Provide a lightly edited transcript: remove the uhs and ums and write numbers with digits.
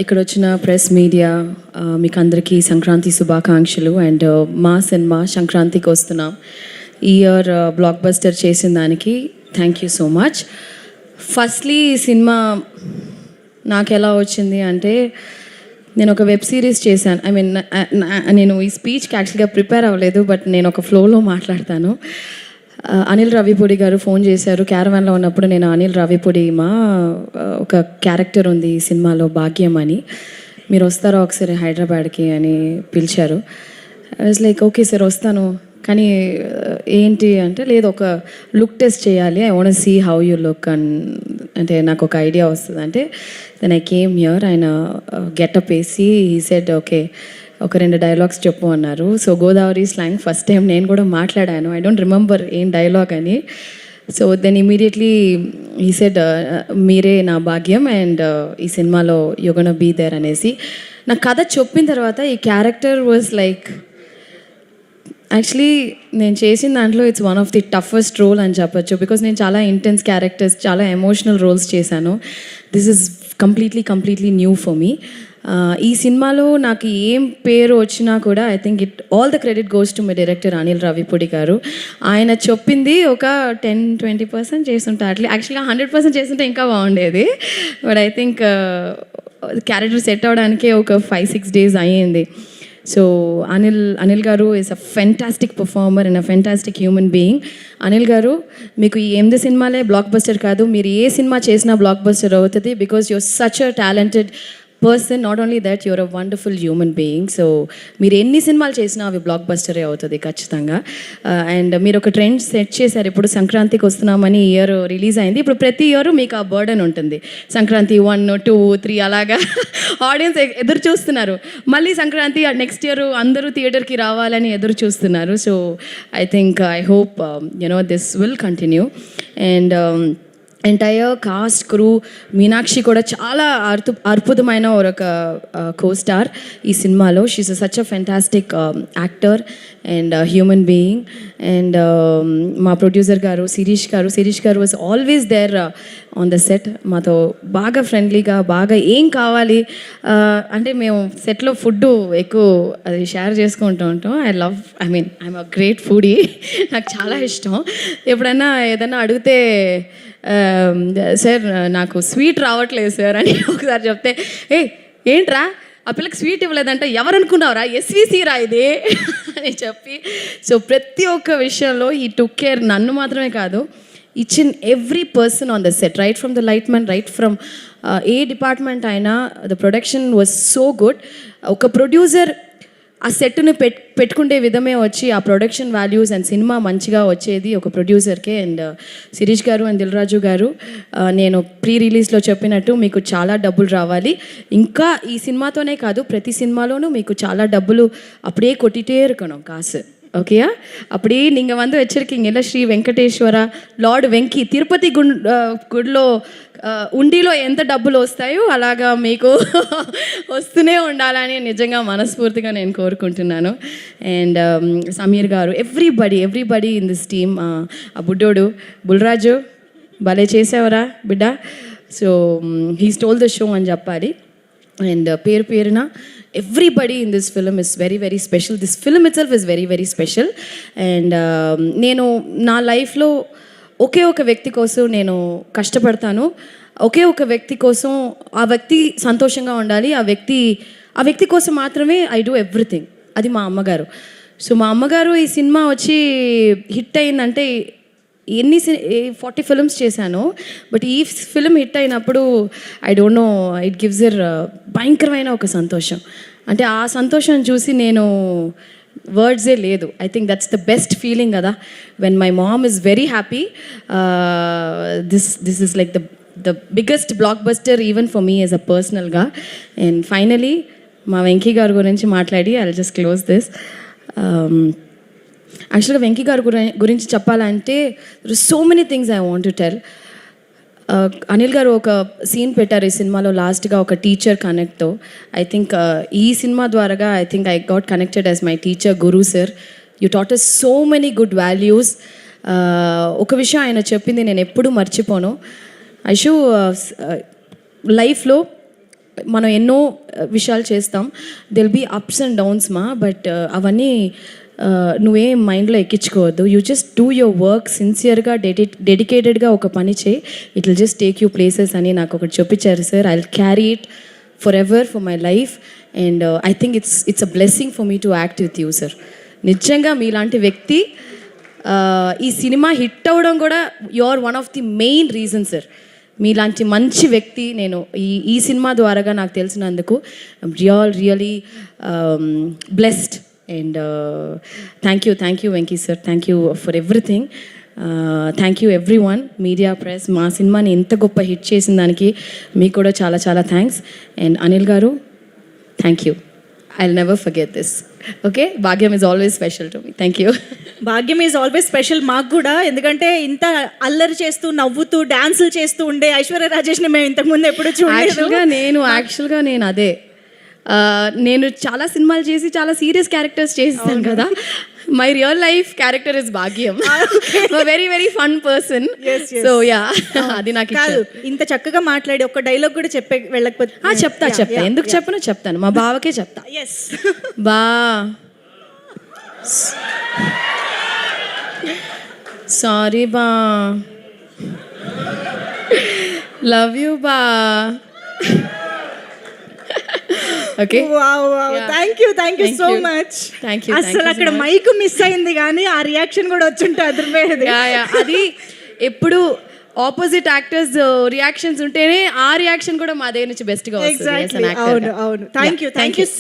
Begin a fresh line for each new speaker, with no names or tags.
ఇక్కడ వచ్చిన press media మీకు అందరికీ సంక్రాంతి శుభాకాంక్షలు. అండ్ మా సినిమా సంక్రాంతికి వస్తున్నాం. ఈ ఇయర్ బ్లాక్ బస్టర్ చేసిన దానికి thank you so much. Firstly ఈ సినిమా నాకు ఎలా వచ్చింది అంటే, నేను ఒక వెబ్ సిరీస్ చేశాను. ఐ మీన్ నేను ఈ స్పీచ్కి యాక్చువల్గా ప్రిపేర్ అవ్వలేదు, బట్ నేను ఒక ఫ్లోలో మాట్లాడతాను. అనిల్ రావిపూడి గారు ఫోన్ చేశారు క్యారవాన్లో ఉన్నప్పుడు. నేను అనిల్ రావిపూడి ఒక క్యారెక్టర్ ఉంది ఈ సినిమాలో, భాగ్యం అని, మీరు వస్తారా ఒకసారి హైదరాబాద్కి అని పిలిచారు. I was like okay sir వస్తాను, కానీ ఏంటి అంటే, లేదు ఒక లుక్ టెస్ట్ చేయాలి, I want see how you look అంటే నాకు ఒక ఐడియా వస్తుంది అంటే. Then I came here. ఆయన గెటప్ వేసి హీ సెడ్ ఓకే ఒక 2 డైలాగ్స్ చెప్పు అన్నారు. So Godavari slang first time నేను కూడా మాట్లాడాను. ఐ డోంట్ రిమెంబర్ ఏం డైలాగ్ అని. So then immediately he said మీరే నా భాగ్యం అండ్ ఈ సినిమాలో యు గోనా బీ దేర్ అనేసి. నా కథ చెప్పిన తర్వాత ఈ క్యారెక్టర్ వాజ్ లైక్, యాక్చువల్లీ నేను చేసిన దాంట్లో it's one of the toughest role అని చెప్పొచ్చు. బికాస్ నేను చాలా ఇంటెన్స్ క్యారెక్టర్స్, చాలా ఎమోషనల్ రోల్స్ చేశాను. This is completely new for me. ఈ సినిమాలో నాకు ఏం పేరు వచ్చినా కూడా I think all the credit goes to my director Anil Ravipudi garu. ఆయన చెప్పింది ఒక 10-20% చేస్తుంటే, యాక్చువల్గా 100% చేస్తుంటే ఇంకా బాగుండేది. But I think character set అవడానికే ఒక 5-6 days అయ్యింది. సో అనిల్ గారు is a fantastic performer and a fantastic human being. Anil గారు, మీకు ఈ 8 సినిమాలే బ్లాక్ బస్టర్ కాదు, మీరు ఏ సినిమా చేసినా బ్లాక్ బస్టర్ అవుతుంది. Because you're such a talented person. Not only that, you're a wonderful human being. So మీరు ఎన్ని సినిమాలు చేసినా అవి బ్లాక్ బస్టరే అవుతుంది ఖచ్చితంగా. అండ్ మీరు ఒక ట్రెండ్ సెట్ చేశారు. ఇప్పుడు సంక్రాంతికి వస్తున్నామని ఇయర్ రిలీజ్ అయింది. ఇప్పుడు ప్రతి ఇయర్ మీకు ఆ బర్డన్ ఉంటుంది. సంక్రాంతి 1, 2, 3 అలాగా ఆడియన్స్ ఎదురు చూస్తున్నారు. మళ్ళీ సంక్రాంతి నెక్స్ట్ ఇయర్ అందరూ థియేటర్కి రావాలని ఎదురు చూస్తున్నారు. So I think I hope this will continue. And entire cast crew, Meenakshi కూడా చాలా అద్భుతమైన ఒక కో-స్టార్ ఈ సినిమాలో. She is such a fantastic actor and human being. And మా ప్రొడ్యూసర్ గారు శిరీష్ గారు was always there on the set. మాతో బాగా ఫ్రెండ్లీగా, బాగా ఏం కావాలి అంటే మేము సెట్లో ఫుడ్ ఎక్కువ అది షేర్ చేసుకుంటూ ఉంటాం. I'm a great foodie. నాకు చాలా ఇష్టం. ఎప్పుడైనా ఏదైనా అడిగితే సార్ నాకు స్వీట్ రావట్లేదు సార్ అని ఒకసారి చెప్తే, ఏంట్రా ఆ పిల్లకి స్వీట్ ఇవ్వలేదంటే ఎవరు అనుకున్నావురా, ఎస్విసి రా ఇది అని చెప్పి. సో ప్రతి ఒక్క విషయంలో ఈ టుక్ కేర్, నన్ను మాత్రమే కాదు, each and every person on the set, right from the light man, right from ఏ డిపార్ట్మెంట్ అయినా. The production was so good. ఒక ప్రొడ్యూసర్ ఆ సెట్ని పెట్టుకుంటే విధమే వచ్చి ఆ ప్రొడక్షన్ వాల్యూస్ అండ్ సినిమా మంచిగా వచ్చేది ఒక ప్రొడ్యూసర్కే. అండ్ శిరీష్ గారు అండ్ దిల్ రాజు గారు, నేను ప్రీ రిలీజ్లో చెప్పినట్టు మీకు చాలా డబ్బులు రావాలి. ఇంకా ఈ సినిమాతోనే కాదు, ప్రతి సినిమాలోనూ మీకు చాలా డబ్బులు அப்படியே கொட்டிட்டே இருக்கணும் காசு. ஓகேயா? அப்படி நீங்கள் வந்து வச்சுருக்கீங்கல்ல, ஸ்ரீ వెంకటేశ్వర లార్డ్ వెంకీ తిరుపతి గుడిలో ఉండిలో ఎంత డబ్బులు వస్తాయో అలాగా మీకు వస్తూనే ఉండాలని నిజంగా మనస్ఫూర్తిగా నేను కోరుకుంటున్నాను. అండ్ సమీర్ గారు, ఎవ్రీబడి ఇన్ దిస్ టీమ్. ఆ బుడ్డోడు బుల్రాజు భలే చేసావరా బిడ్డ. So he stole the show అని చెప్పాలి. అండ్ పేరున everybody in this film is very special. This film itself is very special. And నేను నా లైఫ్లో ఒకే ఒక వ్యక్తి కోసం నేను కష్టపడతాను. ఒకే ఒక వ్యక్తి కోసం, ఆ వ్యక్తి సంతోషంగా ఉండాలి. ఆ వ్యక్తి కోసం మాత్రమే ఐ డూ ఎవ్రీథింగ్. అది మా అమ్మగారు. సో మా అమ్మగారు ఈ సినిమా వచ్చి హిట్ అయిందంటే, 40 ఫిల్మ్స్ చేశాను, బట్ ఈ ఫిల్మ్ హిట్ అయినప్పుడు I don't know, it gives er భయంకరమైన ఒక సంతోషం. అంటే ఆ సంతోషం చూసి నేను వర్డ్సే లేదు. I think that's the best feeling కదా, when my mom is very happy. This is like the biggest blockbuster even for me as a పర్సనల్గా. అండ్ ఫైనలీ మా వెంకీ గారి గురించి మాట్లాడి I will just close this. యాక్చువల్గా వెంకీ గారి గురించి చెప్పాలంటే so many things I want to tell. Anil గారు ఒక సీన్ పెట్టారు ఈ సినిమాలో లాస్ట్గా, ఒక టీచర్ కనెక్ట్తో. ఐ థింక్ ఈ సినిమా ద్వారాగా I got connected as my teacher Guru sir. You taught us so many good values. ఒక విషయం ఆయన చెప్పింది నేను ఎప్పుడూ మర్చిపోను. ఐషు లైఫ్లో మనం ఎన్నో విషయాలు చేస్తాం, దిల్ బీ అప్స్ అండ్ డౌన్స్ మా, బట్ అవన్నీ నువ్వేం మైండ్లో ఎక్కించుకోవద్దు. You just do your work సిన్సియర్గా డెడికేటెడ్గా ఒక పని చేయి, it will just take you places అని నాకు ఒకటి చూపించారు sir. I will carry it forever for my life and I think it's a blessing for me to act with you sir. నిజంగా మీలాంటి వ్యక్తి ఈ సినిమా హిట్ అవ్వడం కూడా you are one of the main reason sir. మీలాంటి మంచి వ్యక్తి నేను ఈ సినిమా ద్వారాగా నాకు తెలిసినందుకు really blessed and thank you Venky sir, thank you for everything. Thank you everyone, media press, మా సినిమాని ఎంత గొప్ప హిట్ చేసిన దానికి మీకు కూడా చాలా చాలా థ్యాంక్స్. అండ్ అనిల్ గారు, thank you, I will never forget this. Okay, Bhagyam is always special to me. Thank you.
Bhagyam is always special మాకు కూడా, ఎందుకంటే ఇంత అల్లరి చేస్తూ నవ్వుతూ డాన్సులు చేస్తూ ఉండే ఐశ్వర్య రాజేష్ని మేము ఇంతకుముందు ఎప్పుడు చూడలేదు.
యాక్చువల్గా నేను అదే నేను చాలా సినిమాలు చేసి చాలా సీరియస్ క్యారెక్టర్స్ చేస్తాను కదా. My real life character is Bhagyam, very very fun person. So yeah, అది నాకు
కాదు, ఇంత చక్కగా మాట్లాడి ఒక డైలాగ్ కూడా చెప్పే వెళ్ళకపోతే
చెప్తా ఎందుకు చెప్పను చెప్తాను, మా బావకే చెప్తా.
ఎస్
బా, సారీ బా, లవ్ యూ బా. Okay,
thank you so much.
Thank you.
అసలు అక్కడ మైక్ మిస్ అయింది కానీ ఆ రియాక్షన్ కూడా వచ్చుంటే అదిరిపోయేది.
అది ఎప్పుడు ఆపోజిట్ యాక్టర్స్ రియాక్షన్స్ ఉంటేనే ఆ రియాక్షన్ కూడా మా దగ్గర నుంచి బెస్ట్ గా వస్తుంది.
అవును. Thank you so